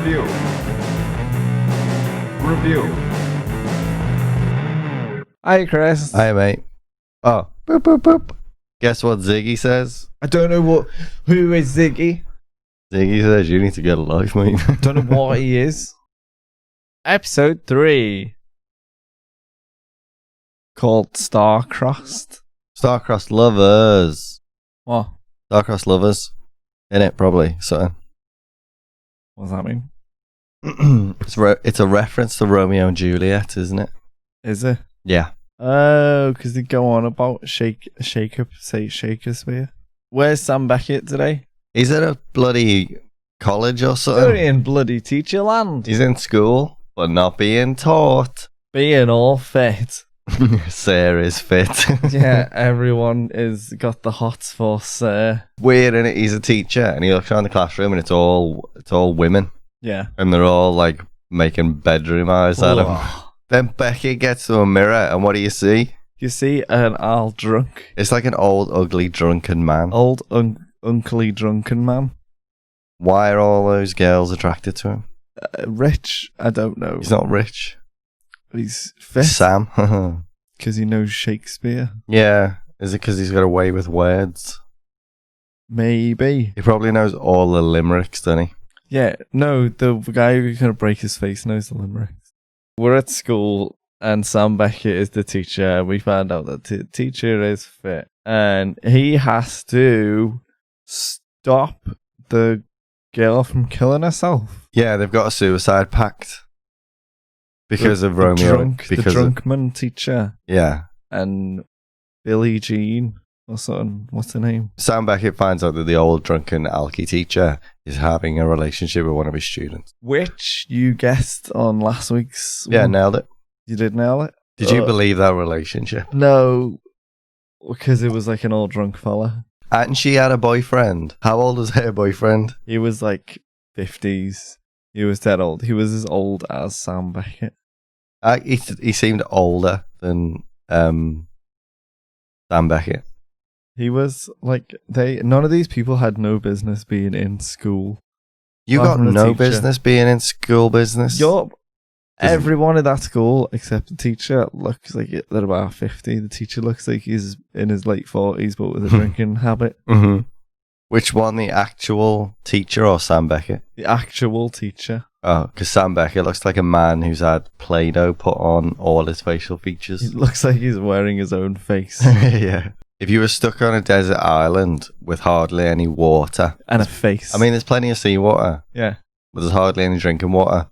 Review. Hi, Chris. Hi, mate. Oh, boop, boop, boop. Guess what Ziggy says? I don't know who is Ziggy. Ziggy says you need to get a life, mate. Don't know what he is. Episode 3. Called Star-Crossed. Star-Crossed Lovers. What? Star-Crossed Lovers. In it, probably. So. What does that mean? It's a reference to Romeo and Juliet, isn't it? Is it? Yeah. Oh, because they go on about Shakespeare. Where's Sam Beckett today? He's at a bloody college or Only something. in bloody teacher land. He's in school, but not being taught. Being all fit. Sarah's fit. Yeah, everyone is got the hots for Sir. Weird, innit? He's a teacher, and he looks around the classroom, and it's all women, Yeah. and they're all like making bedroom eyes at him. Ugh. Then Becky gets to a mirror, and what do you see? You see an old drunk. It's like an old, ugly, drunken man. Old, uncly drunken man. Why are all those girls attracted to him? Rich? I don't know. He's not rich. He's fit. Sam. Because he knows Shakespeare. Yeah. Is it because he's got a way with words? Maybe. He probably knows all the limericks, doesn't he? Yeah, no, the guy who's going to break his face knows the limericks. We're at school and Sam Beckett is the teacher. We found out that the teacher is fit. And he has to stop the girl from killing herself. Yeah, they've got a suicide pact. Because of the Romeo. The drunkman teacher. Yeah. And Billie Jean or something. What's her name? Sam Beckett finds out that the old drunken alky teacher is having a relationship with one of his students. Which you guessed on last week's Yeah, one. nailed it. You did nail it? Did you believe that relationship? No, because it was like an old drunk fella. And she had a boyfriend. How old was her boyfriend? He was like 50s. He was dead old. He was as old as Sam Beckett. He seemed older than Sam Beckett. He was like none of these people had no business being in school. You Apart got from the no teacher. business being in school business. Everyone in that school except the teacher looks like they're about 50. The teacher looks like he's in his late 40s but with a drinking habit. Mm-hmm. Which one, the actual teacher or Sam Beckett? The actual teacher. Oh, because Sam Beckett looks like a man who's had Play-Doh put on all his facial He features. looks like he's wearing his own face. Yeah. If you were stuck on a desert island with hardly any water, And a face. I mean, there's plenty of seawater, yeah. but there's hardly any drinking water.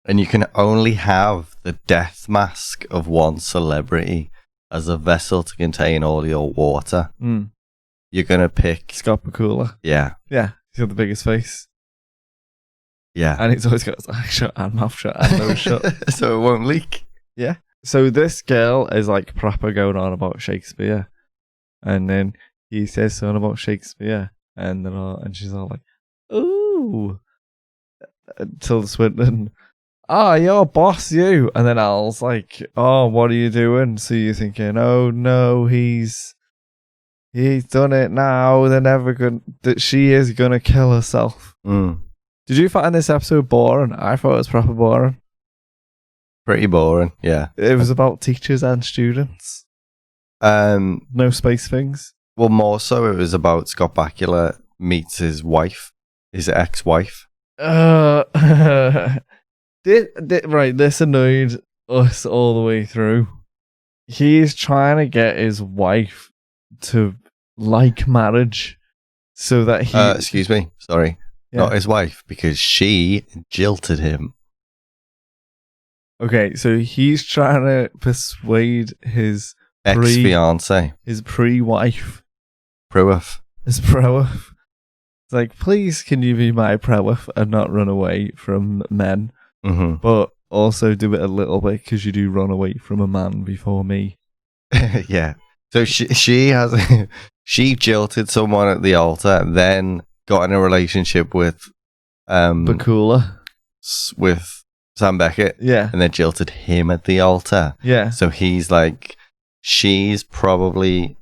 And you can only have the death mask of one celebrity as a vessel to contain all your water. Mm. You're going to pick... Scott Bakula. Yeah. Yeah. He's got the biggest face. Yeah. And he's always got his eye shut and mouth shut and nose shut. So it won't leak. Yeah. So this girl is like proper going on about Shakespeare. And then he says something about Shakespeare. And she's all like, ooh. Tilda Swinton, you're boss, you. And then Al's like, oh, what are you doing? So you're thinking, oh no, he's done it now. They're never going that she is gonna kill herself. Mm. Did you find this episode boring? I thought it was proper boring. Pretty boring, yeah. It was about teachers and students. No space things. Well, more so it was about Scott Bakula meets his wife, his ex-wife. Right, this annoyed us all the way through. He's trying to get his wife to like marriage so that he... excuse me, sorry. Yeah. Not his wife, because she jilted him. Okay, so he's trying to persuade his Ex-fiance. his pre-wife, Proof. his pro-wife. It's like, please, can you be my pro-wife and not run away from men? Mm-hmm. But also do it a little bit because you do run away from a man before me. Yeah. So she has she jilted someone at the altar, then got in a relationship with Bakula. with Sam Beckett, Yeah. and then jilted him at the altar. Yeah. So he's like, she's definitely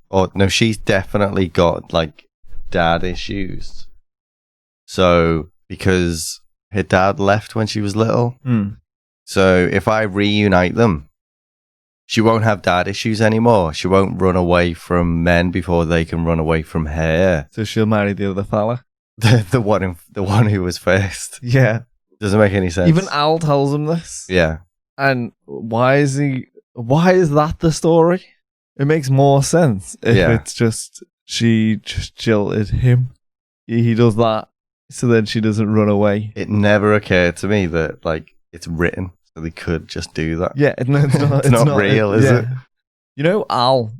got like dad issues. So because her dad left when she was little. Hmm. So if I reunite them, she won't have dad issues anymore. She won't run away from men before they can run away from her. So she'll marry the other fella. The one who was first. Yeah. Doesn't make any sense. Even Al tells him this. Yeah. And why is that the story? It makes more sense if it's just she just jilted him. He does that, so then she doesn't run away. It never occurred to me that like it's written, so they could just do that. Yeah, no, it's not. It's not real, is it? You know, Al.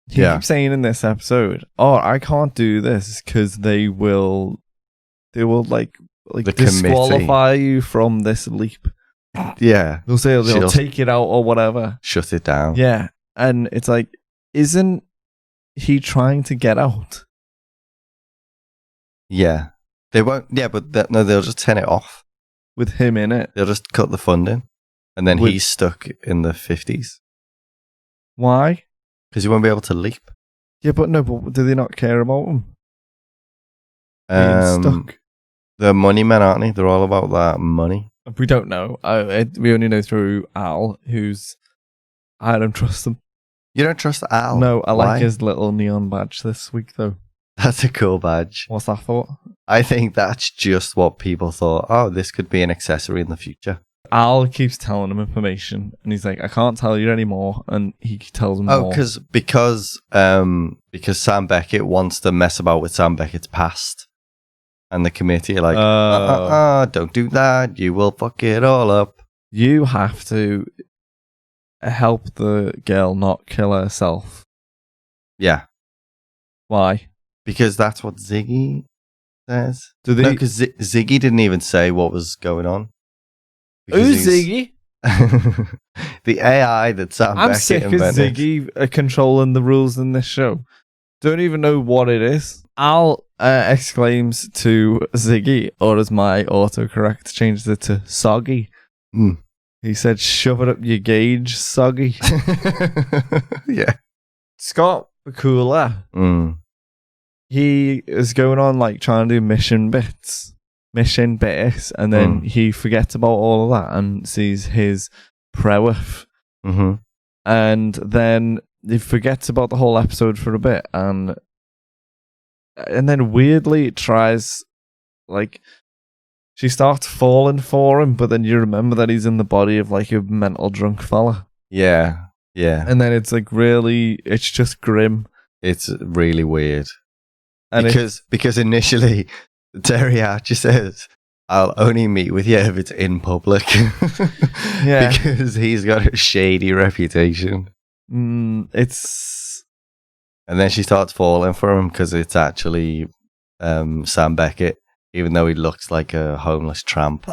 He keeps saying in this episode, "Oh, I can't do this because they will like the disqualify you from this leap." Yeah, they'll say they'll take it out or whatever, shut it down. Yeah, and it's like, isn't he trying to get out? Yeah, they won't. Yeah, but no, they'll just turn it off with him in it. They'll just cut the funding, and then he's stuck in the 50s. Why? Because he won't be able to leap. Yeah, but do they not care about him being stuck? They're money men, aren't they? They're all about that money. We don't know. We only know through Al, I don't trust him. You don't trust Al? No, I like his little neon badge this week, though. That's a cool badge. What's that for? I think that's just what people thought. Oh, this could be an accessory in the future. Al keeps telling him information, and he's like, "I can't tell you anymore," and he tells him more. Oh, because Sam Beckett wants to mess about with Sam Beckett's past, and the committee are like, don't do that. You will fuck it all up. You have to help the girl not kill herself. Yeah. Why? Because that's what Ziggy says. No, because Ziggy didn't even say what was going on. Who's Ziggy? The AI that Sam Beckett sick invented. of Ziggy controlling the rules in this show. Don't even know what it is. Al exclaims to Ziggy, or as my autocorrect changes it to Soggy. Mm. He said, "Shove it up your gauge, Soggy." Yeah. Scott Bakula. He is going on like trying to do mission bits, and then he forgets about all of that and sees his prowess. Mm-hmm. And then he forgets about the whole episode for a bit, and then weirdly tries, like, she starts falling for him, but then you remember that he's in the body of like a mental drunk fella. Yeah, yeah. And then it's like it's just grim. It's really weird. And because initially Terry Hatcher says, "I'll only meet with you if it's in public." Yeah. Because he's got a shady reputation. And then she starts falling for him because it's actually Sam Beckett, even though he looks like a homeless tramp.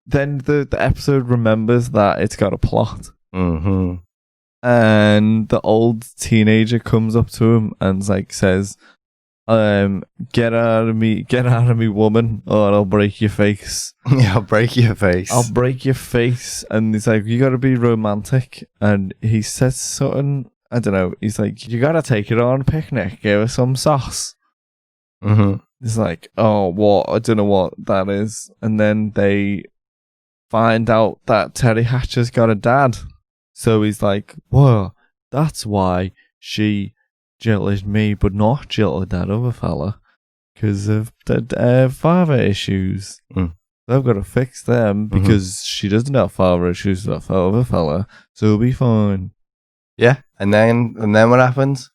Then the episode remembers that it's got a plot. Mm-hmm. And the old teenager comes up to him and like says, get out of me, woman, or I'll break your face." Yeah, I'll break your face. I'll break your face. And he's like, "You gotta be romantic." And he says something, I don't know, he's like, "You gotta take it on a picnic, give her some sauce." Mm-hmm. He's like, "Oh, what? I don't know what that is." And then they find out that Terry Hatcher's got a dad. So he's like, "Whoa, that's why she jilted me, but not jilted that other fella, because of the father issues. I've got to fix them because she doesn't have father issues with that other fella, so it'll be fine." Yeah, and then what happens?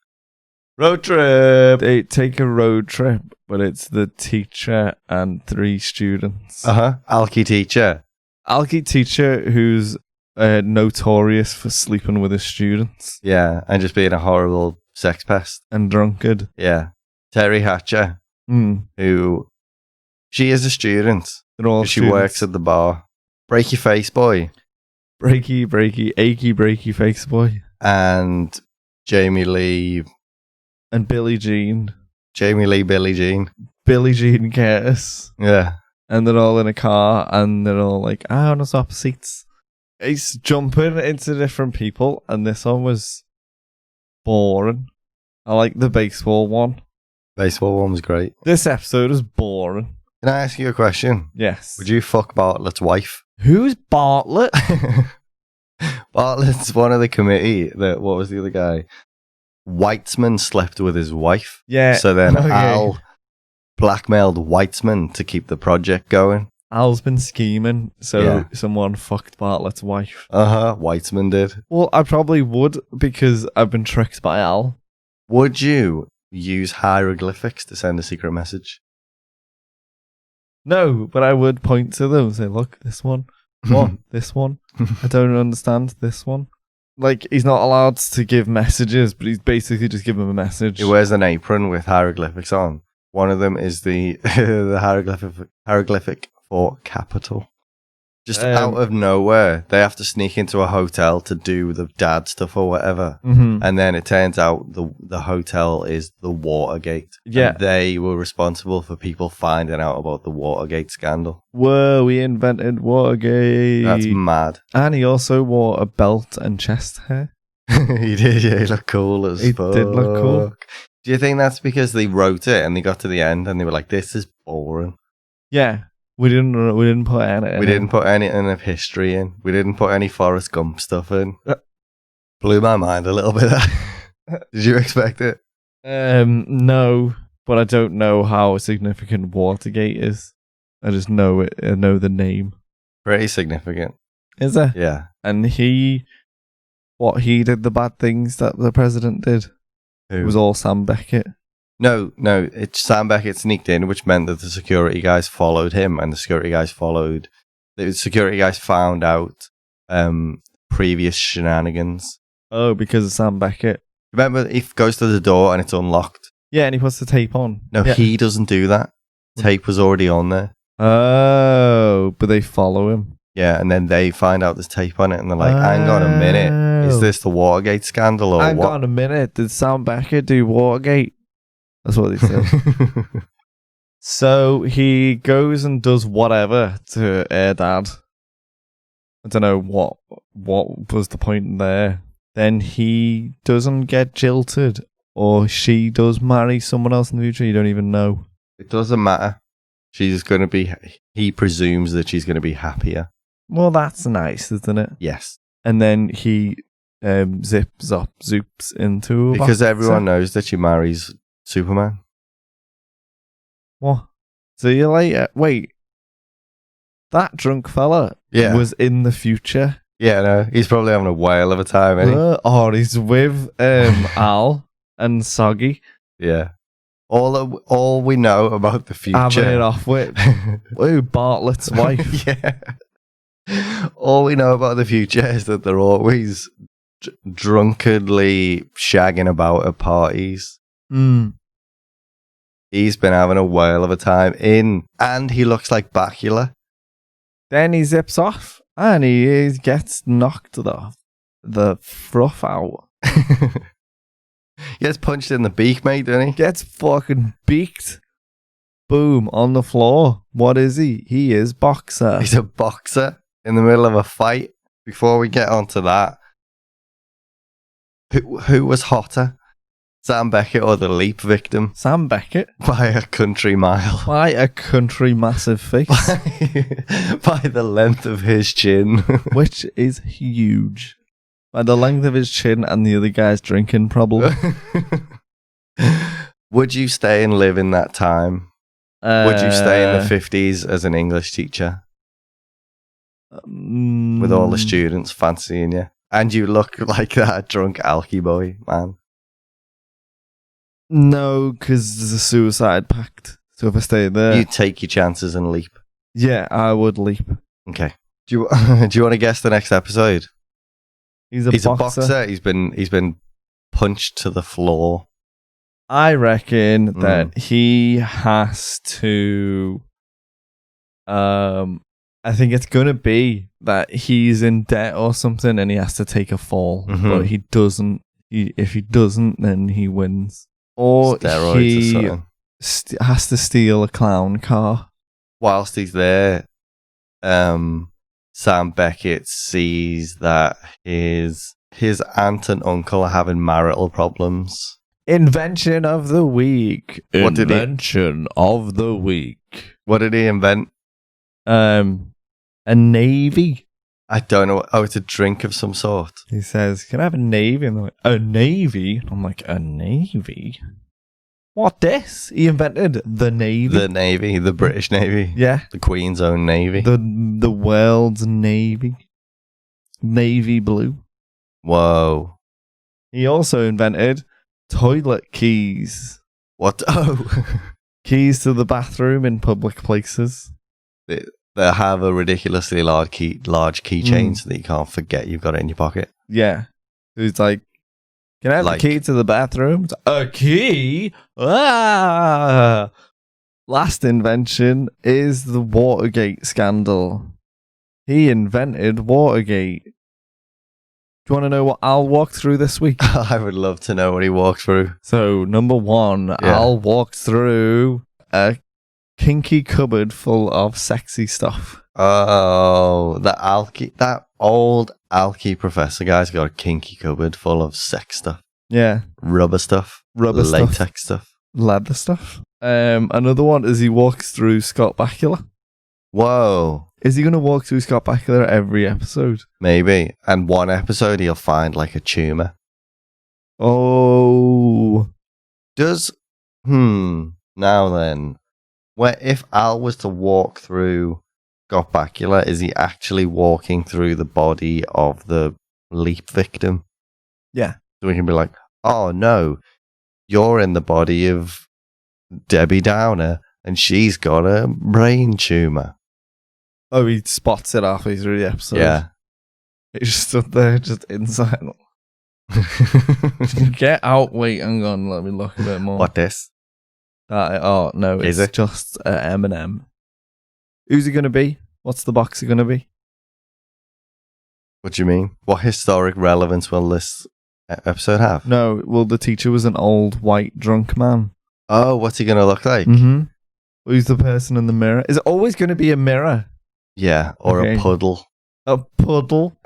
Road trip. They take a road trip, but it's the teacher and 3 students. Alky teacher. Alky teacher who's notorious for sleeping with his students. Yeah, and just being a horrible sex pest. And drunkard. Yeah. Terry Hatcher, who, she is a student. She works at the bar. Break your face boy. Breaky, achy, breaky face boy. And Jamie Lee. And Billie Jean. Billie Jean. Billie Jean Curtis. Yeah. And they're all in a car, and they're all like, on the top seats. He's jumping into different people, and this one was boring. I like the baseball one. Baseball one was great. This episode is boring. Can I ask you a question? Yes. Would you fuck Bartlett's wife? Who's Bartlett? Bartlett's one of the committee. What was the other guy? Weitzman slept with his wife. Yeah. So then Okay. Al blackmailed Weitzman to keep the project going. Al's been scheming, so Yeah. someone fucked Bartlett's wife. Weitzman did. Well, I probably would because I've been tricked by Al. Would you use hieroglyphics to send a secret message? No, but I would point to them and say, look, this one. What? This one? I don't understand this one. Like, he's not allowed to give messages, but he's basically just giving him a message. He wears an apron with hieroglyphics on. One of them is the the hieroglyphic for capital. Just out of nowhere, they have to sneak into a hotel to do the dad stuff or whatever. Mhm. And then it turns out the hotel is the Watergate. Yeah. And they were responsible for people finding out about the Watergate scandal. Whoa, we invented Watergate. That's mad. And he also wore a belt and chest hair. He did, yeah. He looked cool as He fuck. did look cool. Do you think that's because they wrote it and they got to the end and they were like, this is boring? Yeah. We didn't put any. We didn't put anything of history in. We didn't put any Forrest Gump stuff in. Blew my mind a little bit. Did you expect it? No, but I don't know how significant Watergate is. I just know it. I know the name. Pretty significant. Is it? Yeah. And he did the bad things that the president did. Who? It was all Sam Beckett. No. It's Sam Beckett sneaked in, which meant that the security guys followed him, and the security guys found out previous shenanigans. Oh, because of Sam Beckett. Remember, he goes to the door and it's unlocked. Yeah, and he puts the tape on. No, yeah. he doesn't do that. Tape was already on there. Oh, but they follow him. Yeah, and then they find out there's tape on it, and they're like, hang on a minute. Is this the Watergate scandal or Hang what? on a minute. Did Sam Beckett do Watergate? That's what they said. So he goes and does whatever to Air Dad. I don't know what was the point there. Then he doesn't get jilted, or she does marry someone else in the future. You don't even know. It doesn't matter. She's going to be... He presumes that she's going to be happier. Well, that's nice, isn't it? Yes. And then he zoops into a Because boxer. everyone knows that she marries Superman. What? See you later. Wait. That drunk fella Yeah. was in the future. Yeah, no. He's probably having a whale of a time, isn't he? Or he's with Al and Soggy Yeah. All we know about the future... having it off with Bartlett's wife. Yeah. All we know about the future is that they're always drunkenly shagging about at parties. Mm. He's been having a whale of a time and he looks like Bakula. Then he zips off and he gets knocked the fruff out. He gets punched in the beak, mate, doesn't he? Gets fucking beaked. Boom, on the floor. What is he? He is boxer. He's a boxer in the middle of a fight. Before we get onto that, who was hotter? Sam Beckett or the leap victim? Sam Beckett. By a country mile. By a country massive face. By the length of his chin. Which is huge. By the length of his chin and the other guy's drinking problem. Would you stay and live in that time? Would you stay in the 50s as an English teacher? With all the students fancying you? And you look like that drunk alky boy, man. No, because there's a suicide pact. So if I stay there... You take your chances and leap. Yeah, I would leap. Okay. Do you want to guess the next episode? He's a boxer. He's been punched to the floor. I reckon that he has to... I think it's going to be that he's in debt or something and he has to take a fall. Mm-hmm. But he doesn't. If he doesn't, then he wins. Or Steroids he or something. has to steal a clown car. Whilst he's there, Sam Beckett sees that his aunt and uncle are having marital problems. Invention of the week. What did he- Invention of the week. What did he invent? A navy. I don't know. Oh, it's a drink of some sort. He says, "Can I have a navy?" And they're like, "A navy?" I'm like, "A navy? What this?" He invented the navy. The Navy, the British Navy. Yeah. The Queen's own Navy. The world's navy. Navy blue. Whoa. He also invented toilet keys. What? Oh. Keys to the bathroom in public places. They have a ridiculously large keychain so that you can't forget you've got it in your pocket. Yeah. It's like, "Can I have Like- a key to the bathroom?" It's like, "A key? Ah!" Last invention is the Watergate scandal. He invented Watergate. Do you want to know what I'll walk through this week? I would love to know what he walked through. So, number one, I'll walk through a kinky cupboard full of sexy stuff. Oh, that old alky professor guy's got a kinky cupboard full of sex stuff, Yeah. rubber stuff, Rubber stuff. latex stuff. Leather stuff. Another one is he walks through Scott Bakula. Whoa, Is he going to walk through Scott Bakula every episode? maybe. And one episode he'll find like a tumor. Oh. Now then, if Al was to walk through Scott Bakula, is he actually walking through the body of the leap victim? Yeah. So we can be like, "Oh no, you're in the body of Debbie Downer and she's got a brain tumor." Oh, he spots it halfway through the episode. Yeah. He just stood there, just inside. Get out, wait, hang on, let me look a bit more. What this? Oh, no, it's Is it? just M&M. Who's it going to be? What's the box going to be? What do you mean? What historic relevance will this episode have? No, well, the teacher was an old, white, drunk man. Oh, what's he going to look like? Mm-hmm. Who's the person in the mirror? Is it always going to be a mirror? Yeah, or Okay. a puddle. A puddle?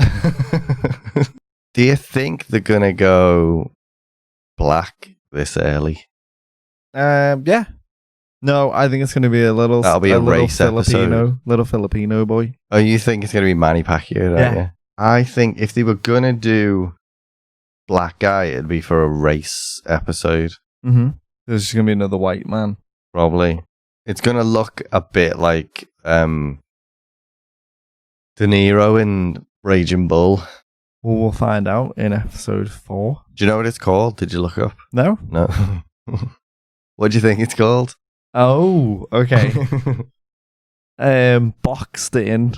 Do you think they're going to go black this early? Yeah. No, I think it's going to be a little. That'll be a little race Filipino, episode. little Filipino boy. Oh, you think it's going to be Manny Pacquiao, don't Yeah. you? I think if they were going to do black guy, it'd be for a race episode, Mm-hmm. There's just going to be another white man. probably. It's going to look a bit like De Niro in Raging Bull. Well, we'll find out in episode 4. Do you know what it's called? Did you look up? No? No. What do you think it's called? Oh, okay. Boxed in.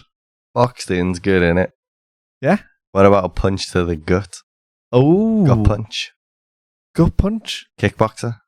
Boxed in's good, innit? Yeah. What about a punch to the gut? Oh. Gut punch? Gut punch? Kickboxer?